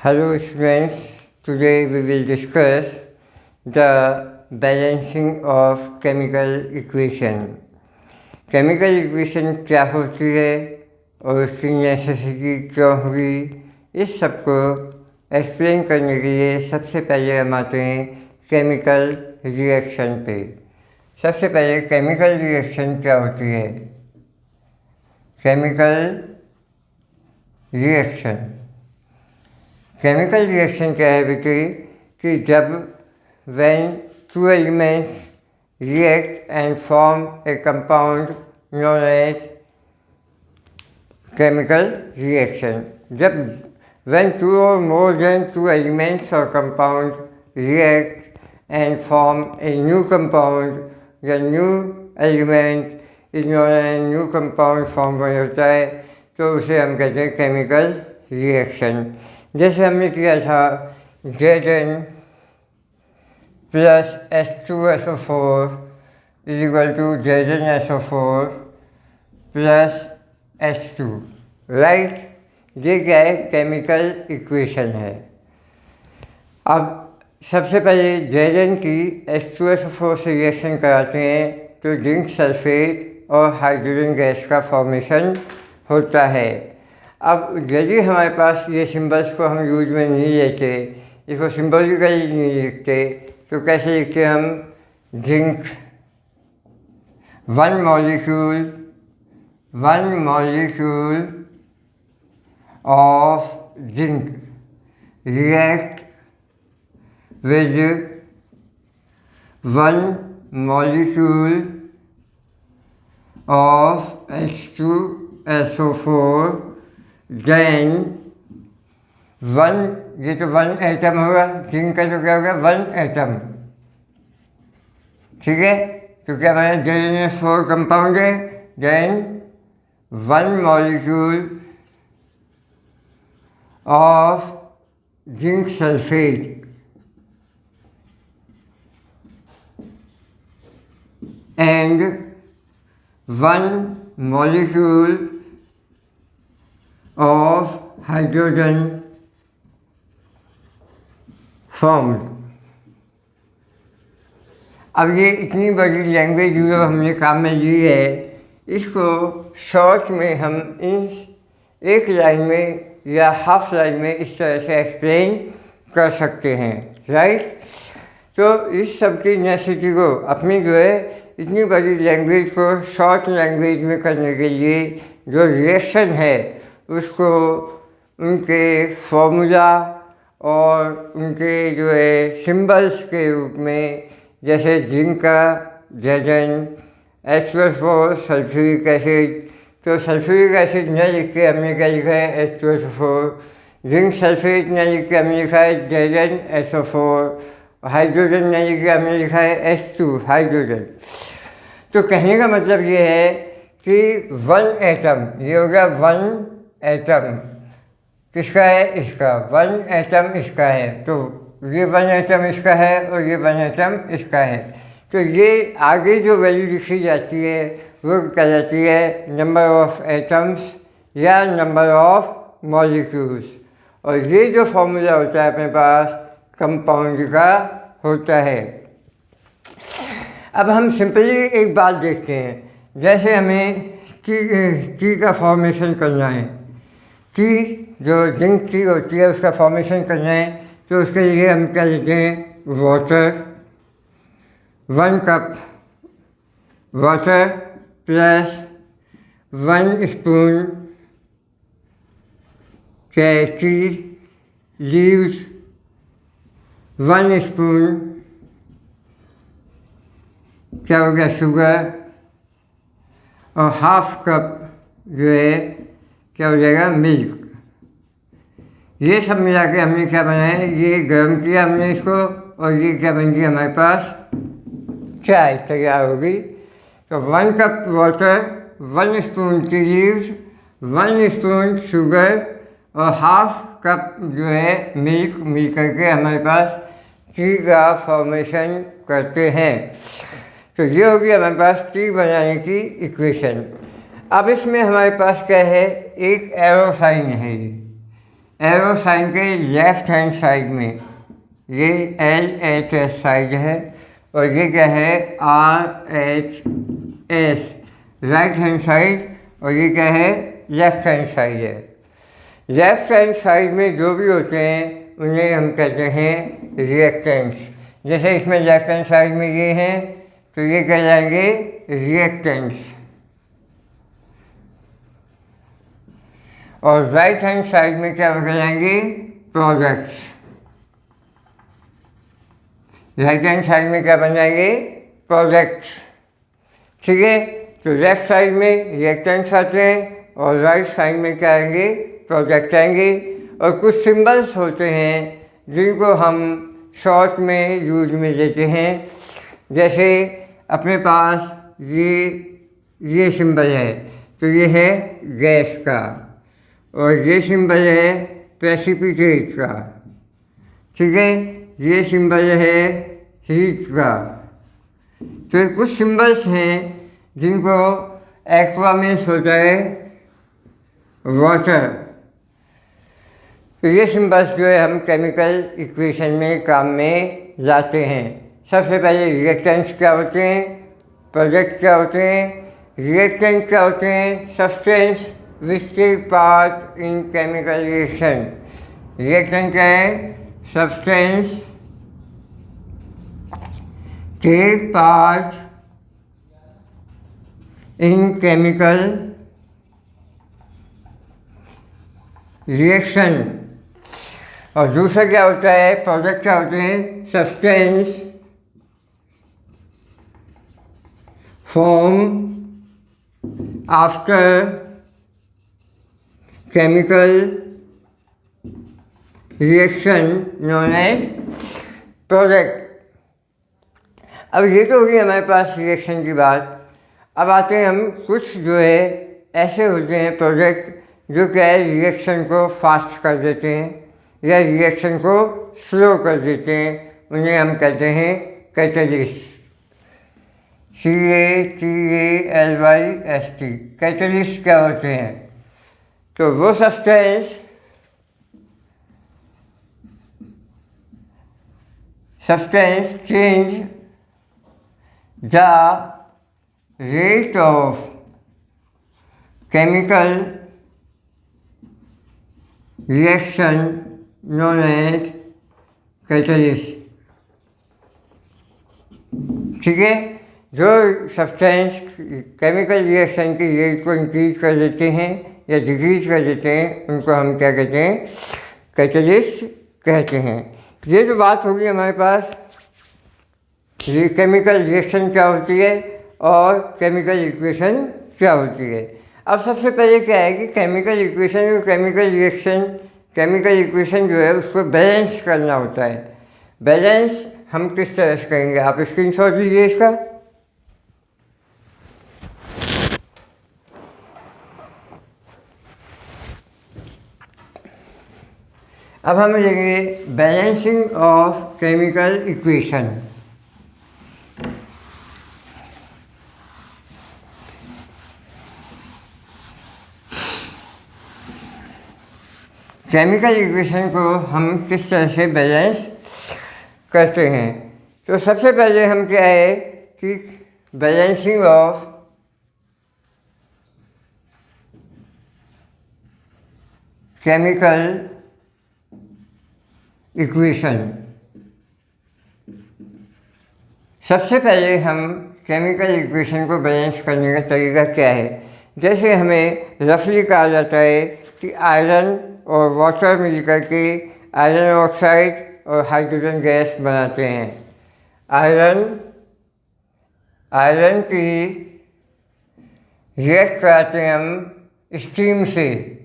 Hello students, today we will discuss the balancing of chemical equation. Chemical equation क्या होती है और उसकी नेसेसिटी क्यों हुई, इस सब को एक्सप्लेन करने के लिए सबसे पहले हम आते हैं केमिकल रिएक्शन पे। सबसे पहले केमिकल रिएक्शन क्या होती है? केमिकल रिएक्शन क्या है बेटे कि जब when two elements react and form a compound known as chemical reaction. जब when two or more than two elements or compounds react and form a new compound, the new element is known as new compound form हो जाता है, तो उसे हम कहते हैं chemical reaction. जैसे हमने किया था Zn plus H2SO4 is equal to ZnSO4 plus H2, right. ये क्या है? केमिकल इक्वेशन है। अब सबसे पहले Zn की H2SO4 से रिएक्शन कराते हैं तो जिंक सल्फेट और हाइड्रोजन गैस का फॉर्मेशन होता है। अब यदि हमारे पास ये सिंबल्स को हम यूज में नहीं लेते, इसको सिंबॉलिकली नहीं लिखते, तो कैसे लिखते हम? Zinc one molecule of zinc react with one molecule of H2SO4 then one, ये तो वन एटम होगा, जिंक का तो क्या होगा? वन एटम, ठीक है। तो क्या बना? ZnS4 कंपाउंड है, then one molecule of zinc sulphate and one molecule of hydrogen formed. अब ये इतनी बड़ी लैंग्वेज जो हमने काम में ली है, इसको शॉर्ट में हम इन एक लाइन में या हाफ लाइन में इस तरह से एक्सप्लेन कर सकते हैं, राइट। तो इस सब की नेसेसिटी को अपनी जो है इतनी बड़ी लैंग्वेज को शॉर्ट लैंग्वेज में करने के लिए जो रिएक्शन है उसको उनके फॉर्मूला और उनके जो है सिंबल्स के रूप में, जैसे जिंक का Zn, H2SO4 सल्फ्यूरिक एसिड, तो सल्फ्यूरिक एसिड न लिख के हमने क्या लिखा है? H2SO4। जिंक सल्फेट न लिख के हमने लिखा है ZnSO4। हाइड्रोजन न लिख के हमने लिखा है H2 हाइड्रोजन। तो कहने का मतलब ये है कि वन एटम, ये हो गया वन एटम, किसका है? इसका। वन एटम इसका है, तो ये वन एटम इसका है और ये वन एटम इसका है। तो ये आगे जो वैल्यू लिखी जाती है वो कहलाती है नंबर ऑफ एटम्स या नंबर ऑफ मॉलिक्यूल्स, और ये जो फॉर्मूला होता है अपने पास कंपाउंड का होता है। अब हम सिंपली एक बात देखते हैं, जैसे हमें की का फॉर्मेशन करना है, की जो जिंक की होती है उसका फॉर्मेशन करना है, तो उसके लिए हम क्या लेते हैं? Water, 1 cup water plus 1 spoon tea leaves, 1 spoon क्या हो गया? शुगर, और हाफ कप जो है क्या हो जाएगा? मिल्क। ये सब मिला के हमने क्या बनाया है? ये गर्म किया हमने इसको, और ये क्या बन गई हमारे पास? चाय तैयार होगी। तो 1 cup water, 1 spoon tea leaves, 1 spoon sugar और हाफ कप जो है मिल्क मिल करके हमारे पास टी का फॉर्मेशन करते हैं। तो ये होगी हमारे पास टी बनाने की इक्वेशन। अब इसमें हमारे पास क्या है? एक एरो साइन है, एरो साइन के लेफ्ट हैंड साइड में ये LHS साइड है और ये क्या है RHS राइट हैंड साइड और ये क्या है लेफ्ट हैंड साइड है। लेफ्ट हैंड साइड में जो भी होते हैं उन्हें हम कहते हैं रिएक्टेंट्स। जैसे इसमें लेफ्ट हैंड साइड में ये हैं तो ये कहलाएंगे रिएक्टेंट्स और राइट हैंड साइड में क्या कहलाएंगे प्रोडक्ट्स। राइट हैंड साइड में क्या बन जाएंगे प्रोडक्ट्स। ठीक है, तो लेफ्ट साइड में रिएक्टेंट्स आते हैं और राइट साइड में क्या आएंगे प्रोडक्ट आएंगे। और कुछ सिंबल्स होते हैं जिनको हम शॉर्ट में यूज में लेते हैं। जैसे अपने पास ये सिंबल है तो ये है गैस का और ये सिंबल है प्रेसिपिटेट का। ठीक है, ये सिंबल है हीट का। तो कुछ सिंबल्स हैं जिनको एक्वा मीन्स होता है वाटर। तो ये सिंबल्स जो है हम केमिकल इक्वेशन में काम में लाते हैं। सबसे पहले रिएक्टेंट्स क्या होते हैं, प्रोडक्ट क्या होते हैं। रिएक्टेंट क्या होते हैं, substance which take part in chemical reaction. Reactant क्या है, substance take part in chemical reaction. और दूसरा क्या होता है, प्रोडक्ट क्या होते हैं, substance form after chemical reaction known as product. अब ये तो होगी हमारे पास रिएक्शन की बात। अब आते हैं हम कुछ जो है ऐसे होते हैं प्रोडक्ट जो क्या है रिएक्शन को फास्ट कर देते हैं या रिएक्शन को स्लो कर देते हैं। उन्हें हम कहते हैं कैटलिस्ट। CATALYST कैटलिस्ट क्या होते हैं, तो वो substance change the rate of chemical reaction known as catalyst. ठीक है, जो सब्सटेंस केमिकल रिएक्शन की रेट को इंक्रीज कर देते हैं या डिक्रीज कर देते हैं उनको हम क्या कहते हैं, कैटलिस्ट कहते हैं। ये जो बात होगी हमारे पास केमिकल रिएक्शन क्या होती है और केमिकल इक्वेशन क्या होती है। अब सबसे पहले क्या है कि केमिकल इक्वेशन और केमिकल इक्वेशन जो है उसको बैलेंस करना होता है। बैलेंस हम किस तरह से करेंगे, आप स्क्रीनशॉट लीजिए इसका। अब हम लेंगे balancing of chemical equation. Chemical equation को हम किस तरह से बैलेंस करते हैं। तो सबसे पहले हम क्या है कि बैलेंसिंग ऑफ केमिकल इक्वेशन। सबसे पहले हम केमिकल इक्वेशन को बैलेंस करने का तरीका क्या है। जैसे हमें रफली कहा जाता है कि आयरन और वाटर मिलकर के आयरन ऑक्साइड और हाइड्रोजन गैस बनाते हैं। आयरन की रिएक्ट कराते हैं हम स्टीम से,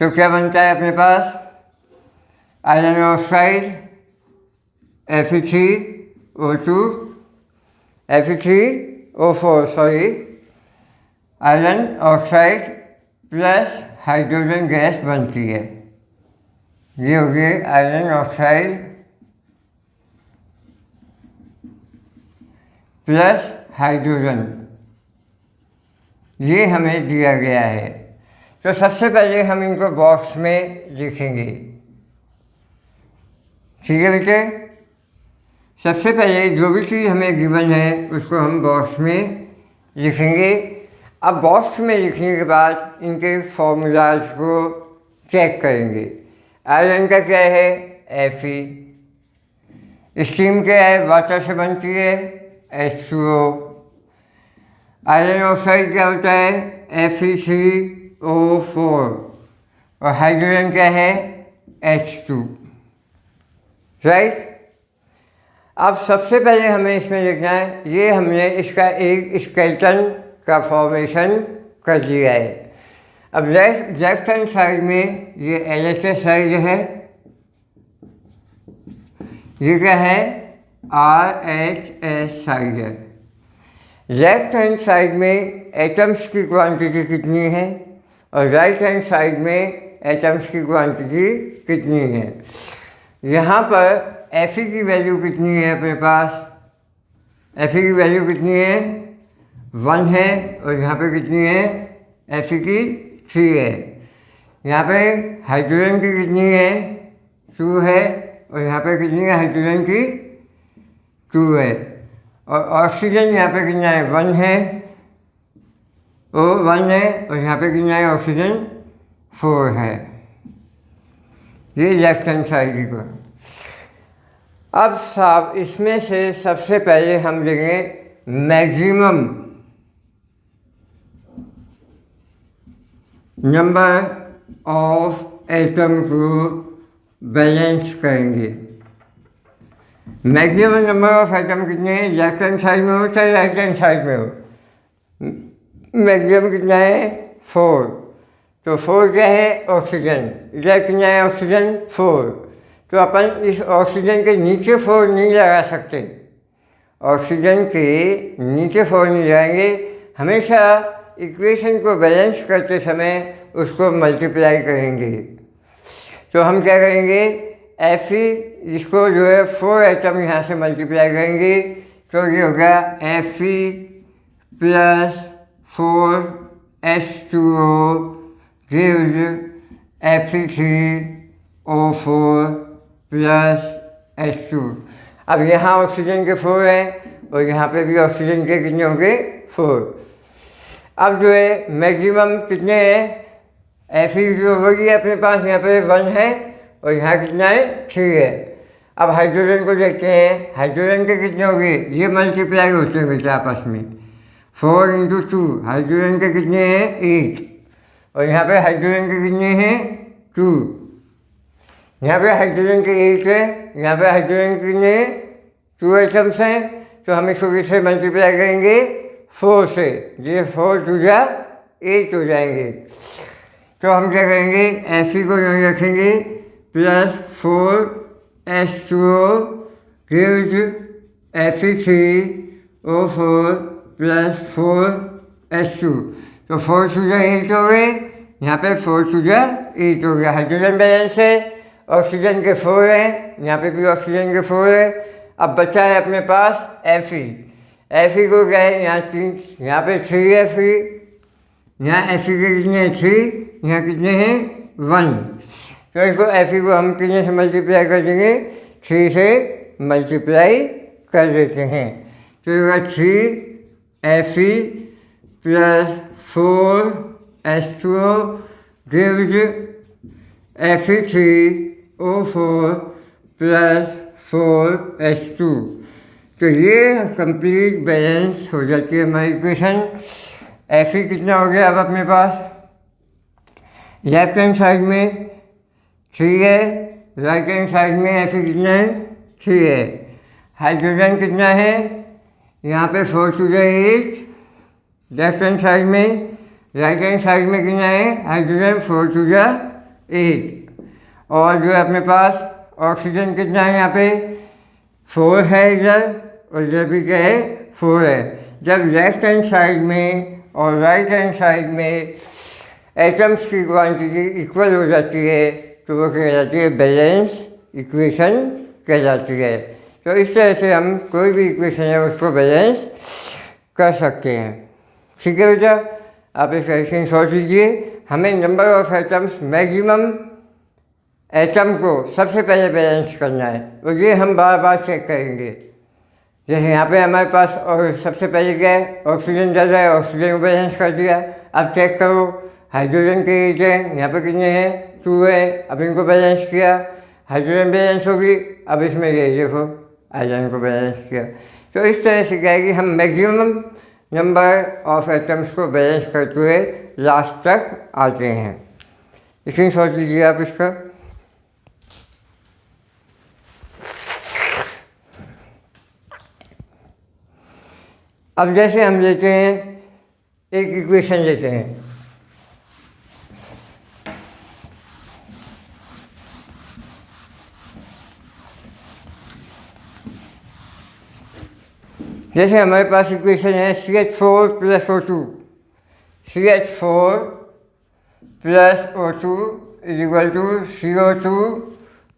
तो क्या बनता है अपने पास iron oxide Fe3O4 iron oxide plus hydrogen gas बनती है। ये हो गई आयरन ऑक्साइड प्लस हाइड्रोजन, ये हमें दिया गया है। तो सबसे पहले हम इनको बॉक्स में लिखेंगे। ठीक है बेटे, सबसे पहले जो भी चीज़ हमें गिवन है उसको हम बॉक्स में लिखेंगे। अब बॉक्स में लिखने के बाद इनके फॉर्मूलाज को चेक करेंगे। आयरन का क्या है, Fe। स्टीम क्या है, वाटर से बनती है, H2O। आयरन ऑक्साइड क्या होता है, Fe3O4। और हाइड्रोजन क्या है, H2। राइट। अब सबसे पहले हमें इसमें लिखना है, ये हमने इसका एक स्केलेटन का फॉर्मेशन कर दिया है। अब लेफ्ट हैंड साइड में ये LHS साइड है, ये क्या है, RHS साइड है। लेफ्ट हैंड साइड में एटम्स की क्वांटिटी कितनी है और राइट हैंड साइड में एटम्स की क्वांटिटी कितनी है। यहाँ पर Fe की वैल्यू कितनी है अपने पास, Fe की वैल्यू कितनी है, 1 है। और यहाँ पे कितनी है, Fe की 3 है। यहाँ पे हाइड्रोजन की कितनी है, 2 है। और यहाँ पे कितनी है, हाइड्रोजन की 2 है। और ऑक्सीजन यहाँ पे कितना है, 1 है, O 1 है। और यहाँ पे कितना है, ऑक्सीजन 4 है। ये लेफ्ट हैंड साइड की। अब साहब इसमें से सबसे पहले हम लेंगे मैक्सिमम नंबर ऑफ एटम को बैलेंस करेंगे। मैक्सिमम नंबर ऑफ एटम कितने हैं, लेफ्ट हैंड साइड में हो चाहे राइट हैंड साइड में हो। मैक्सिमम कितना है, 4। तो 4 क्या है, ऑक्सीजन। इधर कितना है, ऑक्सीजन 4। तो अपन इस ऑक्सीजन के नीचे 4 नहीं लगा सकते, ऑक्सीजन के नीचे 4 नहीं लगाएंगे। हमेशा इक्वेशन को बैलेंस करते समय उसको मल्टीप्लाई करेंगे। तो हम क्या करेंगे, Fe इसको जो है 4 एटम यहाँ से मल्टीप्लाई करेंगे। तो ये होगा Fe + 4H2O gives Fe3O4 + H2। अब यहाँ ऑक्सीजन के 4 हैं और यहाँ पे भी ऑक्सीजन के कितने होंगे, 4। अब जो है मैक्सिमम कितने हैं, Fe जो होगी अपने पास यहाँ पे 1 है और यहाँ कितना है, 3 है। अब हाइड्रोजन को देखते हैं, हाइड्रोजन के कितने होंगे, ये मल्टीप्लाई होते हैं बेटा आपस में। 4 × 2 हाइड्रोजन के कितने हैं, 8। और यहाँ पे हाइड्रोजन के कितने हैं, 2। यहाँ पे हाइड्रोजन के 8 है, यहाँ पे हाइड्रोजन के कितने हैं, 2 एटम्स हैं। तो हम इसको किससे मल्टीप्लाई करेंगे, 4 से। ये 4 × 2 8 हो जाएंगे। तो हम क्या करेंगे, Fe को यहीं रखेंगे, +4H2O gives Fe3O4 + 4H2। तो 4 × 2 8 हो गए, यहाँ पे 4 × 2 8 हो गया। हाइड्रोजन बैलेंस है, ऑक्सीजन के 4 हैं, यहाँ पे भी ऑक्सीजन के 4 है। अब बचा है अपने पास Fe। Fe को क्या है, यहाँ 3, यहाँ पे 3 है Fe, यहाँ Fe के कितने हैं, 3, यहाँ कितने हैं, 1। तो इसको Fe को हम कितने से मल्टीप्लाई कर देंगे, 3 से मल्टीप्लाई कर देते हैं। तो ये होगा 3Fe + 4H2O gives Fe3O4 + 4H2। तो ये कंप्लीट बैलेंस हो जाती है हमारी इक्वेशन। Fe कितना हो गया अब अपने पास, लेफ्ट हैंड साइड में 3 है, राइट हैंड साइड में Fe कितना है, 3 है। हाइड्रोजन कितना है, यहाँ पे 4 × 2 8 लेफ्ट हैंड साइड में, राइट हैंड साइड में कितना है, हाइड्रोजन 4 × 2 8। और जो है अपने पास ऑक्सीजन कितना है, यहाँ पे 4 है इधर, और इधर भी क्या है, 4 है। जब लेफ्ट हैंड साइड में और राइट हैंड साइड में एटम्स की क्वांटिटी इक्वल हो जाती है तो वो कहलाती है बैलेंस इक्वेशन कहलाती है। तो इस तरह से हम कोई भी इक्वेशन है उसको बैलेंस कर सकते हैं। ठीक है बेटा, आप इसका स्क्रीनशॉट लीजिए, हमें number of atoms maximum atom को सबसे पहले बैलेंस करना है, और ये हम बार बार चेक करेंगे। जैसे यहाँ पे हमारे पास और सबसे पहले क्या है, ऑक्सीजन ज़्यादा है, ऑक्सीजन को बैलेंस कर दिया। अब चेक करो हाइड्रोजन के रीजन यहाँ पे कितने हैं, 2 है, अब इनको बैलेंस किया, हाइड्रोजन बैलेंस होगी। अब इसमें ये देखो आयरन को बैलेंस किया। तो इस तरह से क्या है कि हम मैक्सिमम नंबर ऑफ एटम्स को बैलेंस करते हुए लास्ट तक आते हैं। स्क्रीन शॉट लीजिए आप इसका। अब जैसे हम लेते हैं एक इक्वेशन लेते हैं, जैसे हमारे पास इक्वेशन है CH4 + O2, CH4 + O2 = CO2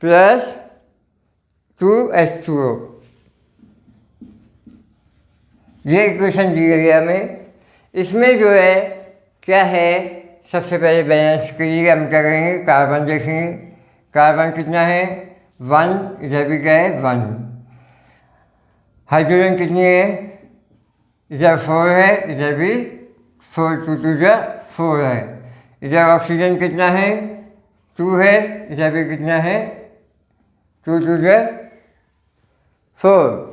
+ 2H2O। ये इक्वेशन दी गई है हमें। इसमें जो है क्या है, सबसे पहले बैलेंस के लिए हम क्या करेंगे, कार्बन देखेंगे। कार्बन कितना है, 1, इधर भी क्या है 1। हाइड्रोजन कितनी है, इधर 4 है, इधर भी 4, 2 2 4 है। इधर ऑक्सीजन कितना है, 2 है, इधर भी कितना है 2 2 4।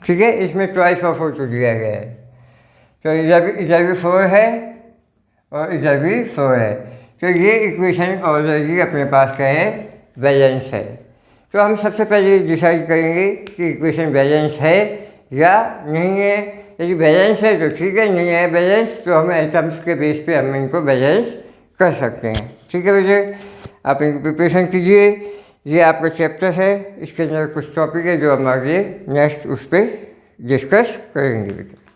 ठीक है, इसमें ट्वाइस ऑफ O2 दिया गया है। तो इधर भी 4 है और इधर भी 4 है। तो ये इक्वेशन ऑलरेडी अपने पास क्या है, बैलेंस है। तो हम सबसे पहले डिसाइड करेंगे कि इक्वेशन बैलेंस है या नहीं है। यदि बैलेंस है तो ठीक है, नहीं है बैलेंस तो हम एटम्स के बेस पे हम इनको बैलेंस कर सकते हैं। ठीक है बेटे, आप इनको प्रिपरेशन कीजिए। ये आपका चैप्टर है, इसके अंदर कुछ टॉपिक है जो हम आगे नेक्स्ट उस पर डिस्कस करेंगे बेटे।